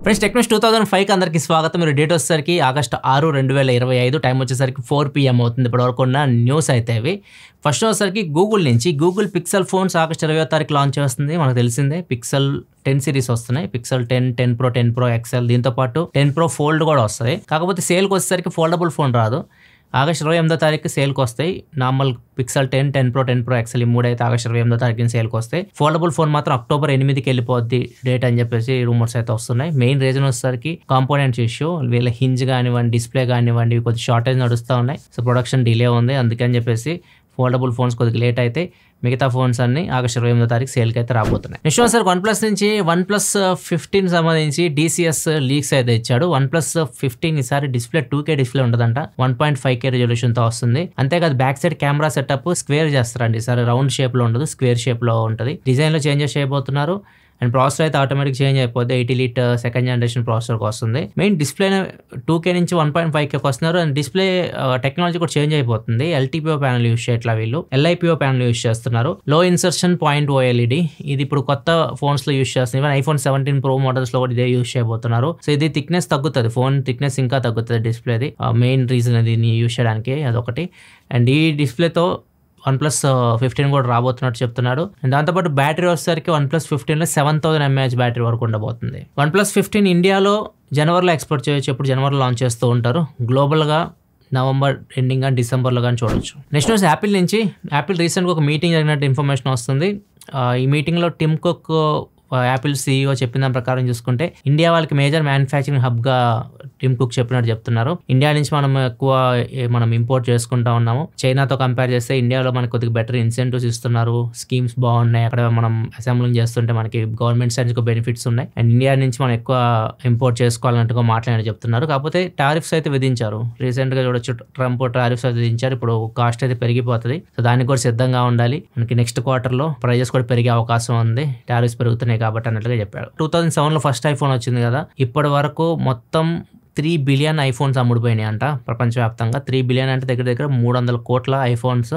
Friends tech news 2005 అందరికీ స్వాగతం. మీరు డేట్ వచ్చేసరికి ఆగస్టు 6, 2025 టైం వచ్చేసరికి 4 PM అవుతుంది. ఇప్పటివరకు ఉన్న న్యూస్ అయితే ఇవి. ఫస్ట్ వచ్చేసరికి గూగుల్ నుంచి గూగుల్ పిక్సెల్ ఫోన్స్ ఆగస్టు 20వ లాంచ్ చేస్తుంది. మనకు తెలిసిందే పిక్సెల్ 10 సిరీస్ వస్తున్నాయి. పిక్సెల్ 10, 10 Pro, 10 Pro XL, దీంతో పాటు 10 Pro ఫోల్డ్ కూడా వస్తాయి. కాకపోతే సేల్కి వచ్చేసరికి ఫోల్డబుల్ ఫోన్ రాదు. ఆగస్టు 28వ సేల్కి వస్తాయి. Normal pixel 10, 10 Pro, 10 Pro XL ఈ మూడైతే ఆగస్టు 28వ సేల్కి వస్తాయి. ఫోల్డబుల్ ఫోన్ మాత్రం అక్టోబర్ 8కి వెళ్ళిపోద్ది డేట్ అని చెప్పేసి రూమర్స్ అయితే వస్తున్నాయి. మెయిన్ రీజన్ వచ్చేసరికి కాంపోనెంట్స్ ఇష్యూ. వీళ్ళ హింజ్ కానివ్వండి, డిస్ప్లే కానివ్వండి కొద్ది షార్టేజ్ నడుస్తూ ఉన్నాయి. సో ప్రొడక్షన్ డిలే ఉంది. అందుకని చెప్పేసి ఫోల్డబుల్ ఫోన్స్ కొద్దిగా లేట్ అయితే మిగతా ఫోన్స్ అన్ని ఆగస్టు 28వ సేల్కి అయితే రాబోతున్నాయి. నెక్స్ట్ సార్ OnePlus నుంచి OnePlus 15 సంబంధించి DCS లీక్స్ అయితే ఇచ్చాడు. OnePlus 15 ఈసారి డిస్ప్లే 2K డిస్ప్లే ఉండదంట. 1.5K రెజల్యూషన్తో వస్తుంది. అంతేకాదు back side camera setup square చేస్తారండి. ఈసారి రౌండ్ షేప్లో ఉండదు, స్క్వేర్ షేప్లో ఉంటుంది. డిజైన్లో చేంజెస్ చేయబోతున్నారు. అండ్ ప్రాసెసర్ అయితే ఆటోమేటిక్ చేంజ్ అయిపోద్ది. 80 లీట్ సెకండ్ జనరేషన్ ప్రాసెసర్కి వస్తుంది. మెయిన్ డిస్ప్లే 2K నుంచి 1.5Kకి వస్తున్నారు. అండ్ డిస్ప్లే టెక్నాలజీ కూడా చేంజ్ అయిపోతుంది. LTPO ప్యానల్ యూస్ చేయట్లా వీళ్ళు, LIPO ప్యానల్ యూస్ చేస్తున్నారు. లో ఇన్సర్షన్ పాయింట్ OLED ఇది ఇప్పుడు కొత్త ఫోన్స్ లో యూస్ చేస్తున్నారు. ఈవెన్ iPhone 17 Pro మోడల్స్ లో కూడా ఇదే యూస్ చేయబోతున్నారు. సో ఇది థిక్నెస్ తగ్గుతుంది, ఫోన్ థిక్నెస్ ఇంకా తగ్గుతుంది డిస్ప్లేది. మెయిన్ రీజన్ దీన్ని యూస్ చేయడానికి అదొకటి. అండ్ ఈ డిస్ప్లేతో OnePlus 15 కూడా రాబోతున్నట్టు చెప్తున్నాడు. అండ్ దాంతోపాటు బ్యాటరీ వచ్చేసరికి OnePlus 15లో 7000 mAh బ్యాటరీ వరకు ఉండబోతుంది. OnePlus 15 ఇండియాలో జనవరిలో ఎక్స్పోర్ట్ చేయొచ్చు. ఎప్పుడు జనవరిలో లాంచ్ చేస్తూ ఉంటారు. గ్లోబల్గా నవంబర్ ఎండింగ్ కానీ డిసెంబర్లో కానీ చూడొచ్చు. నెక్స్ట్ వచ్చి యాపిల్ నుంచి. యాపిల్ రీసెంట్గా ఒక మీటింగ్ జరిగినట్టు ఇన్ఫర్మేషన్ వస్తుంది. ఈ మీటింగ్లో టిమ్ కుక్ యాపిల్ CEO చెప్పిన దాని ప్రకారం చూసుకుంటే ఇండియా వాళ్ళకి మేజర్ మ్యానుఫ్యాక్చరింగ్ హబ్గా టిమ్ కుక్ చెప్పినట్టు చెప్తున్నారు. ఇండియా నుంచి మనం ఇంపోర్ట్ చేసుకుంటా ఉన్నాము. చైనాతో కంపేర్ చేస్తే ఇండియాలో మనకు కొద్దిగా బెటర్ ఇన్సెంటివ్స్ ఇస్తున్నారు. స్కీమ్స్ బాగున్నాయి. అక్కడ మనం అసెంబ్లింగ్ చేస్తుంటే మనకి గవర్నమెంట్ సైడ్ నుంచి బెనిఫిట్స్ ఉన్నాయి. అండ్ ఇండియా నుంచి మనం ఎక్కువ ఇంపోర్ట్ చేసుకోవాలన్నట్టుగా మాట్లాడి చెప్తున్నారు. కాకపోతే టారిఫ్స్ అయితే విధించారు. రీసెంట్గా చూడొచ్చు, ట్రంప్ టారిఫ్స్ అయితే విధించారు. ఇప్పుడు కాస్ట్ అయితే పెరిగిపోతుంది. సో దానికి కూడా సిద్ధంగా ఉండాలి. మనకి నెక్స్ట్ క్వార్టర్లో ప్రైజెస్ కూడా పెరిగే అవకాశం ఉంది. టారిఫ్స్ పెరుగుతున్నాయి కాబట్టి అన్నట్లుగా చెప్పాడు. 2007లో ఫస్ట్ ఐఫోన్ వచ్చింది కదా, ఇప్పటి వరకు మొత్తం 3 బిలియన్ ఐఫోన్స్ అమ్ముడిపోయినాయి అంట ప్రపంచవ్యాప్తంగా. 3 బిలియన్ అంటే దగ్గర దగ్గర 300 కోట్ల ఐఫోన్స్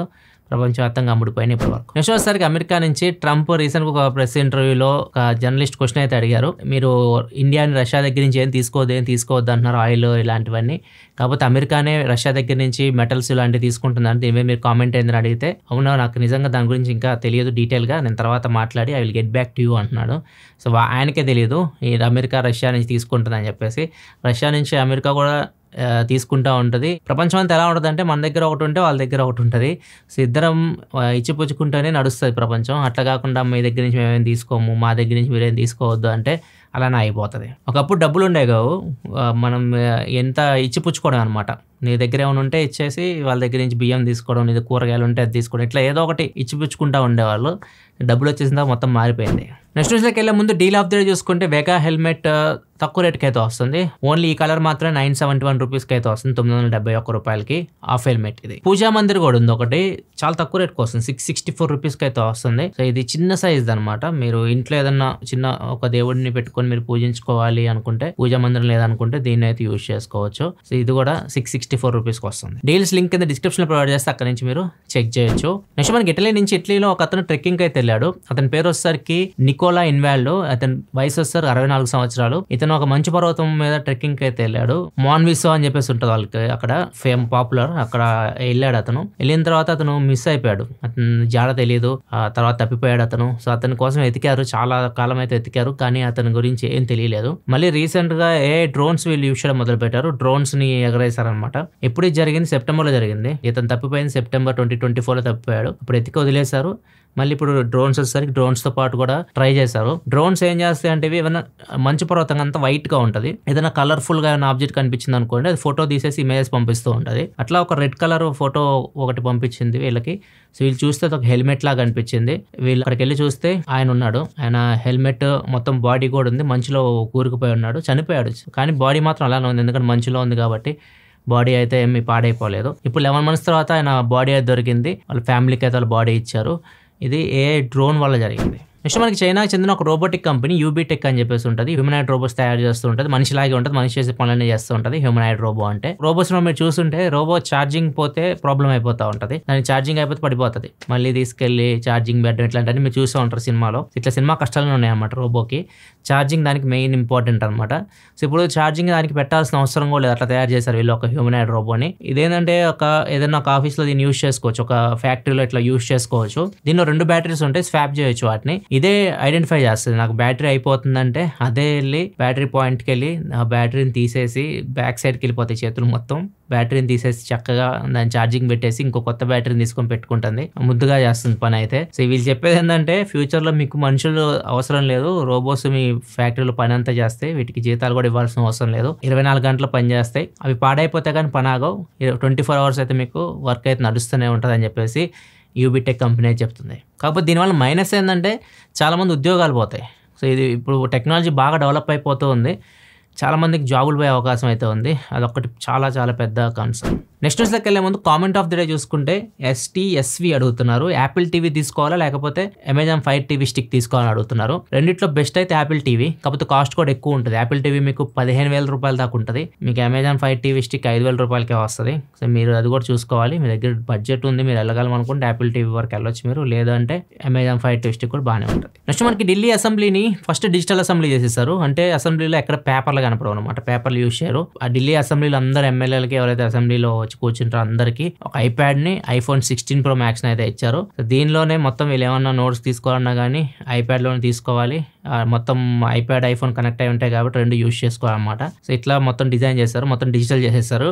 ప్రపంచవ్యాప్తంగా అమ్ముడిపోయినాయి ఇప్పటి వరకు. నెక్స్ట్ వచ్చేసరికి అమెరికా నుంచి ట్రంప్ రీసెంట్ ఒక ప్రెస్ ఇంటర్వ్యూలో ఒక జర్నలిస్ట్ క్వశ్చన్ అయితే అడిగారు. మీరు ఇండియాని రష్యా దగ్గర నుంచి ఏం తీసుకోవద్దు అంటున్నారు, ఆయిల్ ఇలాంటివన్నీ. కాకపోతే అమెరికానే రష్యా దగ్గర నుంచి మెటల్స్ ఇలాంటివి తీసుకుంటుందని దీని మీద మీరు కామెంట్ అయిందని అడిగితే, అవునా నాకు నిజంగా దాని గురించి ఇంకా తెలియదు డీటెయిల్గా, నేను తర్వాత మాట్లాడి I will get back to you అంటున్నాడు. సో ఆయనకే తెలియదు ఈ అమెరికా రష్యా నుంచి తీసుకుంటుందని చెప్పేసి. రష్యా నుంచి అమెరికా కూడా తీసుకుంటూ ఉంటుంది. ప్రపంచం అంతా ఎలా ఉంటుంది అంటే మన దగ్గర ఒకటి ఉంటే వాళ్ళ దగ్గర ఒకటి ఉంటుంది. సో ఇద్దరం ఇచ్చిపుచ్చుకుంటూనే నడుస్తుంది ప్రపంచం. అట్లా కాకుండా మీ దగ్గర నుంచి మేమేం తీసుకోము, మా దగ్గర నుంచి మీరేం తీసుకోవద్దు అంటే అలానే అయిపోతుంది. ఒకప్పుడు డబ్బులు ఉండే కావు, మనం ఎంత ఇచ్చిపుచ్చుకోవడం అనమాట. నీ దగ్గర ఏమైనా ఉంటే ఇచ్చేసి వాళ్ళ దగ్గర నుంచి బియ్యం తీసుకోవడం, నీ కూరగాయలు ఉంటే అది తీసుకోవడం, ఇట్లా ఏదో ఒకటి ఇచ్చిపుచ్చుకుంటూ ఉండేవాళ్ళు. డబ్బులు వచ్చేసిన తర్వాత మొత్తం మారిపోయింది. నెక్స్ట్ న్యూస్లోకి వెళ్ళే ముందు డీల్ ఆఫ్ ది డే చూసుకుంటే వెగా హెల్మెట్ తక్కువ రేట్కి అయితే వస్తుంది. ఓన్లీ ఈ కలర్ మాత్రమే 971 రూపీస్కి అయితే వస్తుంది. 971 రూపాయలకి ఆఫ్ హెల్మెట్. ఇది పూజా మందిర్ కూడా ఉంది ఒకటి, చాలా తక్కువ రేట్కి వస్తుంది. 664 రూపీస్కి అయితే వస్తుంది. సో ఇది చిన్న సైజ్ అనమాట. మీరు ఇంట్లో ఏదన్నా చిన్న ఒక దేవుడిని పెట్టుకొని మీరు పూజించుకోవాలి అనుకుంటే, పూజా మందిరం లేదనుకుంటే దీన్ని అయితే యూజ్ చేసుకోవచ్చు. సో ఇది కూడా 664 రూపీస్కి వస్తుంది. డీల్స్ లింక్ కింద డిస్క్రిప్షన్ లో ప్రొవైడ్ చేస్తే అక్కడ నుంచి మీరు చెక్ చేయొచ్చు. నెక్స్ట్ మనకి ఇటలీ నుంచి, ఇటలీలో ఒక అతను ట్రెక్కింగ్ అయితే వెళ్ళాడు. అతని పేరు వచ్చేసరికి నికోలా ఇన్వాల్డో. అతని వయసు వచ్చేసరికి 64 సంవత్సరాలు. ఇతను ఒక మంచు పర్వతం మీద ట్రెక్కింగ్ అయితే వెళ్ళాడు. మాన్విసో అని చెప్పేసి ఉంటుంది వాళ్ళకి అక్కడ పాపులర్. అక్కడ వెళ్ళాడు. అతను వెళ్ళిన తర్వాత అతను మిస్ అయిపోయాడు. అతను జాడ తెలియదు. తర్వాత తప్పిపోయాడు అతను. సో అతని కోసం వెతికారు, చాలా కాలం అయితే వెతికారు, కానీ అతని గురించి ఏం తెలియలేదు. మళ్ళీ రీసెంట్ గా డ్రోన్స్ వీళ్ళు యూస్ చేయడం మొదలు పెట్టారు. డ్రోన్స్ ని ఎగరేశారనమాట. ఎప్పుడు ఇది జరిగింది? సెప్టెంబర్ లో జరిగింది. ఇతను తప్పిపోయింది సెప్టెంబర్ 2024లో తప్పిపోయాడు. ఇప్పుడు ఎత్తికి వదిలేశారు. మళ్ళీ ఇప్పుడు డ్రోన్స్ వచ్చేసరికి డ్రోన్స్ తో పాటు కూడా ట్రై చేశారు. డ్రోన్స్ ఏం చేస్తాయి అంటే ఏమైనా మంచు పర్వతం అంతా వైట్ గా ఉంటది. ఏదైనా కలర్ఫుల్ గా ఏమైనా ఆబ్జెక్ట్ కనిపించింది అనుకోండి, అది ఫోటో తీసేసి ఇమేజెస్ పంపిస్తూ ఉంటది. అట్లా ఒక రెడ్ కలర్ ఫోటో ఒకటి పంపించింది వీళ్ళకి. సో వీళ్ళు చూస్తే ఒక హెల్మెట్ లాగా అనిపించింది. వీళ్ళు అక్కడికి వెళ్ళి చూస్తే ఆయన ఉన్నాడు. ఆయన హెల్మెట్ మొత్తం బాడీ కూడా ఉంది, మంచులో కూరుకుపోయి ఉన్నాడు, చనిపోయాడు. కానీ బాడీ మాత్రం అలానే ఉంది, ఎందుకంటే మంచులో ఉంది కాబట్టి బాడీ అయితే ఏమీ పాడైపోలేదు. ఇప్పుడు 11 months తర్వాత ఆయన బాడీ అయితే దొరికింది. వాళ్ళ ఫ్యామిలీకి అయితే వాళ్ళ బాడీ ఇచ్చారు. ఇది డ్రోన్ వల్ల జరిగింది. నెక్స్ట్ మనకి చైనాకి చెందిన ఒక రోబోటిక్ కంపెనీ యూబీటెక్ అని చెప్పేసి ఉంటుంది. హ్యూమనాయిడ్ రోబోట్స్ తయారు చేస్తూ ఉంటుంది. మనిషిలాగే ఉంటుంది, మనిషి చేసే పనులన్నీ చేస్తూ ఉంటుంది హ్యూమనాయిడ్ రోబో అంటే. రోబోట్స్ మీరు చూస్తుంటే రోబో ఛార్జింగ్ పోతే ప్రాబ్లం అయిపోతూ ఉంటుంది, దానికి ఛార్జింగ్ అయిపోతే పడిపోతుంది, మళ్ళీ తీసుకెళ్లి ఛార్జింగ్ బెడ్ ఇట్లాంటివన్నీ మీరు చూస్తూ ఉంటారు సినిమాలో. ఇట్లా సినిమా కష్టాలు ఉన్నాయి అన్నమాట. రోబోకి ఛార్జింగ్ దానికి మెయిన్ ఇంపార్టెంట్ అనమాట. సో ఇప్పుడు ఛార్జింగ్ దానికి పెట్టాల్సిన అవసరం కూడా లేదు, అట్లా తయారు చేశారు వీళ్ళు ఒక హ్యూమనాయిడ్ రోబోని. ఇదేంటంటే ఏదైనా ఒక ఆఫీస్లో దీన్ని యూస్ చేసుకోవచ్చు, ఒక ఫ్యాక్టరీలో ఇట్లా యూస్ చేసుకోవచ్చు. దీనిలో 2 బ్యాటరీస్ ఉంటాయి, స్వాప్ చేయొచ్చు వాటిని. ఇదే ఐడెంటిఫై చేస్తుంది, నాకు బ్యాటరీ అయిపోతుందంటే అదే వెళ్ళి బ్యాటరీ పాయింట్కి వెళ్ళి ఆ బ్యాటరీని తీసేసి బ్యాక్ సైడ్కి వెళ్ళిపోతాయి చేతులు మొత్తం. బ్యాటరీని తీసేసి చక్కగా దాన్ని ఛార్జింగ్ పెట్టేసి ఇంకో కొత్త బ్యాటరీని తీసుకొని పెట్టుకుంటుంది. ముద్దుగా చేస్తుంది పని అయితే. సో వీళ్ళు చెప్పేది ఏంటంటే ఫ్యూచర్లో మీకు మనుషులు అవసరం లేదు, రోబోట్స్ మీ ఫ్యాక్టరీలో పని అంతా చేస్తాయి, వీటికి జీతాలు కూడా ఇవ్వాల్సిన అవసరం లేదు, 24 గంటలు పని చేస్తాయి, అవి పాడైపోతే కానీ పని ఆగవు, 24 అవర్స్ అయితే మీకు వర్క్ అయితే నడుస్తూనే ఉంటుంది అని చెప్పేసి యూబీటెక్ కంపెనీ చెప్తుంది. కాకపోతే దీనివల్ల మైనస్ ఏంటంటే చాలామంది ఉద్యోగాలు పోతాయి. సో ఇది ఇప్పుడు టెక్నాలజీ బాగా డెవలప్ అయిపోతూ ఉంది, చాలామందికి జాబులు పోయే అవకాశం అయితే ఉంది. అదొకటి చాలా చాలా పెద్ద కన్సర్న్. నెక్స్ట్ న్యూస్లోకి వెళ్ళే ముందు కామెంట్ ఆఫ్ ది డే చూసుకుంటే STSV అడుగుతున్నారు. యాపిల్ టీవీ తీసుకోవాలా లేకపోతే అమెజాన్ ఫైర్ టీవీ స్టిక్ తీసుకోవాలని అడుగుతున్నారు. రెండిట్లో బెస్ట్ అయితే యాపిల్ టీవీ, కాకపోతే కాస్ట్ కూడా ఎక్కువ ఉంటుంది. యాపిల్ టీవీ మీకు 15,000 రూపాయల దాకా ఉంటుంది, మీకు అమెజాన్ ఫైర్ టీవీ స్టిక్ 5,000 రూపాయలకే వస్తుంది. సో మీరు అది కూడా చూసుకోవాలి, మీ దగ్గర బడ్జెట్ ఉంది, మీరు వెళ్ళగలమనుకుంటే యాపిల్ టీవీ వరకు వెళ్ళొచ్చు మీరు, లేదంటే అమెజాన్ ఫైర్ టీవీ స్టిక్ కూడా బాగానే ఉంటుంది. నెక్స్ట్ మనకి ఢిల్లీ అసెంబ్లీని ఫస్ట్ డిజిటల్ అసెంబ్లీ చేసేసారు. అంటే అసెంబ్లీలో ఎక్కడ పేపర్లు కనపడవు అనమాట, పేపర్లు యూజ్ చేయరు. ఆ ఢిల్లీ అసెంబ్లీలో అందరు ఎమ్మెల్యేలకి ఎవరైతే అసెంబ్లీలో వచ్చి కూర్చుంటారో అందరికి ఒక iPad ని iPhone 16 Pro Max అయితే ఇచ్చారు. దీనిలోనే మొత్తం వీళ్ళు ఏమన్నా నోట్స్ తీసుకోవాలన్నా కానీ iPad లోనే తీసుకోవాలి. మొత్తం iPad iPhone కనెక్ట్ అయి ఉంటాయి కాబట్టి 2 యూజ్ చేసుకోవాలన్నమాట. సో ఇట్లా మొత్తం డిజైన్ చేస్తారు, మొత్తం డిజిటల్ చేసేస్తారు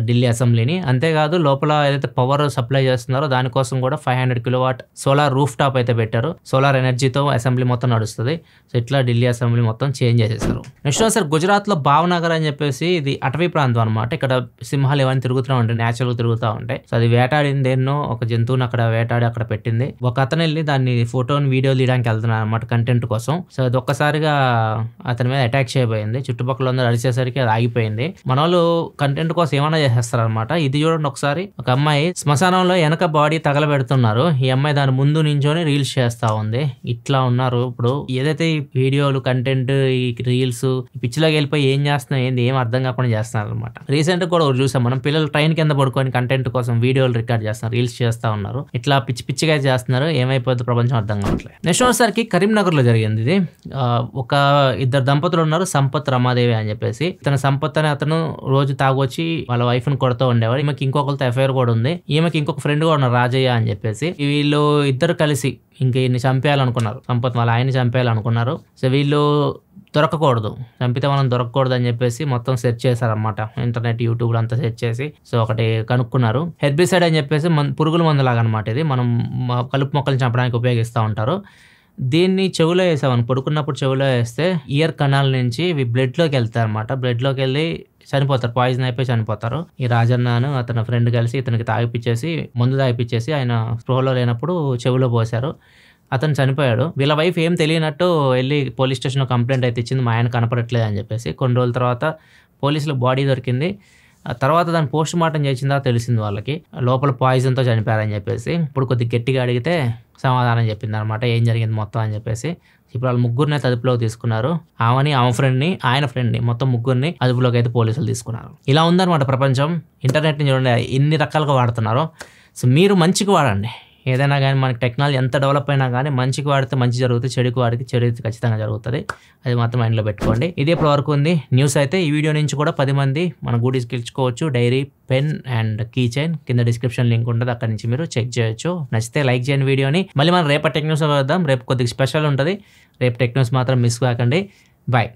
ఢిల్లీ అసెంబ్లీని. అంతేకాదు లోపల ఏదైతే పవర్ సప్లై చేస్తున్నారో దానికోసం కూడా 500 కిలోవాట్ సోలార్ రూఫ్ టాప్ అయితే పెట్టారు. సోలార్ ఎనర్జీతో అసెంబ్లీ మొత్తం నడుస్తుంది. సో ఇట్లా ఢిల్లీ అసెంబ్లీ మొత్తం చేంజ్ చేసేసారు. నెక్స్ట్ సార్ గుజరాత్లో భావనగర్ అని చెప్పేసి ఇది అటవీ ప్రాంతం అనమాట. ఇక్కడ సింహాలు ఇవన్నీ తిరుగుతూ ఉంటాయి, న్యాచురల్గా తిరుగుతూ ఉంటాయి. సో అది వేటాడింది ఎన్నో ఒక జంతువుని అక్కడ వేటాడి అక్కడ పెట్టింది. ఒక అతను వెళ్ళి దాన్ని ఫోటోని వీడియో తీయడానికి వెళ్తున్నాడు అనమాట కంటెంట్ కోసం. సో అది ఒక్కసారిగా అతని మీద అటాక్ చేయబోయింది, చుట్టుపక్కల అందరూ అరిచేసరికి అది ఆగిపోయింది. మన వాళ్ళు కంటెంట్ కోసం ఏమన్నా చేసేస్తారు అనమాట. ఇది చూడండి ఒకసారి, ఒక అమ్మాయి శ్మశానంలో వెనక బాడీ తగలబెడుతున్నారు, ఈ అమ్మాయి దాని ముందు నించొని రీల్స్ చేస్తా ఉంది. ఇట్లా ఉన్నారు ఇప్పుడు ఏదైతే ఈ వీడియోలు కంటెంట్ ఈ రీల్స్ పిచ్చిలోకి వెళ్ళిపోయి ఏం చేస్తున్నాయి ఏంది ఏం అర్థం కాకుండా చేస్తున్నారు అనమాట. రీసెంట్ కూడా చూసాం మనం, పిల్లలు ట్రైన్ కింద పడుకొని కంటెంట్ కోసం వీడియోలు రికార్డ్ చేస్తున్నారు, రీల్స్ చేస్తా ఉన్నారు. ఇట్లా పిచ్చి పిచ్చిగా చేస్తున్నారు, ఏమైపోద్ది ప్రపంచం అర్థం కావట్లేదు. నెక్స్ట్ ఒకసారికి కరీంనగర్ లో జరిగింది ఇది. ఒక ఇద్దరు దంపతులు ఉన్నారు, సంపత్ రమాదేవి అని చెప్పేసి. తన సంపత్ అని అతను రోజు తాగొచ్చి వాళ్ళ వైఫ్ ని కొడుతూ ఉండేవాడు. ఈమెకి ఇంకొకరితో అఫైర్ కూడా ఉంది, ఈమెకి ఇంకొక ఫ్రెండ్ కూడా ఉన్నారు రాజయ్య అని చెప్పేసి. వీళ్ళు ఇద్దరు కలిసి ఇంక ఈయన్ని చంపేయాలనుకున్నారు, సంపత్ వాళ్ళ ఆయన్ని చంపేయాలనుకున్నారు. సో వీళ్ళు దొరకకూడదు, చంపితే మనం దొరకకూడదు అని చెప్పేసి మొత్తం సెర్చ్ చేశారనమాట, ఇంటర్నెట్ యూట్యూబ్ అంతా సెర్చ్ చేసి. సో ఒకటి కనుక్కున్నారు, హెర్బిసైడ్ అని చెప్పేసి పురుగుల మందు లాగా అనమాట. ఇది మనం కలుపు మొక్కలను చంపడానికి ఉపయోగిస్తూ ఉంటారు. దీన్ని చెవులో వేసామని పడుకున్నప్పుడు చెవులో వేస్తే ఇయర్ కనాల్ నుంచి ఇవి బ్లడ్లోకి వెళ్తాయి అనమాట. బ్లడ్లోకి వెళ్ళి చనిపోతారు, పాయిజన్ అయిపోయి చనిపోతారు. ఈ రాజన్నను అతని ఫ్రెండ్ కలిసి ఇతనికి తాగిపించేసి మందు తాగిపించేసి ఆయన స్పృహలో లేనప్పుడు చెవులో పోశారు, అతను చనిపోయాడు. వీళ్ళ వైఫ్ ఏం తెలియనట్టు వెళ్ళి పోలీస్ స్టేషన్లో కంప్లైంట్ అయితే ఇచ్చింది, మా ఆయన కనపడట్లేదు అని చెప్పేసి. కొన్ని రోజుల తర్వాత పోలీసులకు బాడీ దొరికింది. తర్వాత దాన్ని పోస్ట్ మార్టం చేసిందా తెలిసింది వాళ్ళకి, లోపల పాయిజన్తో చనిపోయారని చెప్పేసి. ఇప్పుడు కొద్దిగా గట్టిగా అడిగితే సమాధానం చెప్పింది అనమాట ఏం జరిగింది మొత్తం అని చెప్పేసి. ఇప్పుడు వాళ్ళు ముగ్గురిని అదుపులోకి తీసుకున్నారు, ఆమెని ఆమె ఫ్రెండ్ని ఆయన ఫ్రెండ్ని, మొత్తం ముగ్గురిని అదుపులోకి అయితే పోలీసులు తీసుకున్నారు. ఇలా ఉందన్నమాట ప్రపంచం. ఇంటర్నెట్ని చూడండి ఎన్ని రకాలుగా వాడుతున్నారో. సో మీరు మంచిగా వాడండి, ఏదైనా కానీ మనకి టెక్నాలజీ ఎంత డెవలప్ అయినా కానీ మంచికి వాడితే మంచి జరుగుతుంది, చెడుకు వాడితే చెడు అయితే ఖచ్చితంగా జరుగుతుంది. అది మాత్రం మైండ్లో పెట్టుకోండి. ఇదే ఇప్పుడు వరకు ఉంది న్యూస్ అయితే. ఈ వీడియో నుంచి కూడా 10 మంది మన గూడీస్ గెలుచుకోవచ్చు, diary, pen and key chain. కింద డిస్క్రిప్షన్ లింక్ ఉంటుంది, అక్కడ నుంచి మీరు చెక్ చేయొచ్చు. నచ్చితే లైక్ చేయండి వీడియోని. మళ్ళీ మనం రేపటి టెక్ న్యూస్ వద్దాం, రేపు కొద్దిగా స్పెషల్ ఉంటుంది. రేపు టెక్ న్యూస్ మాత్రం మిస్ కాకండి. బాయ్.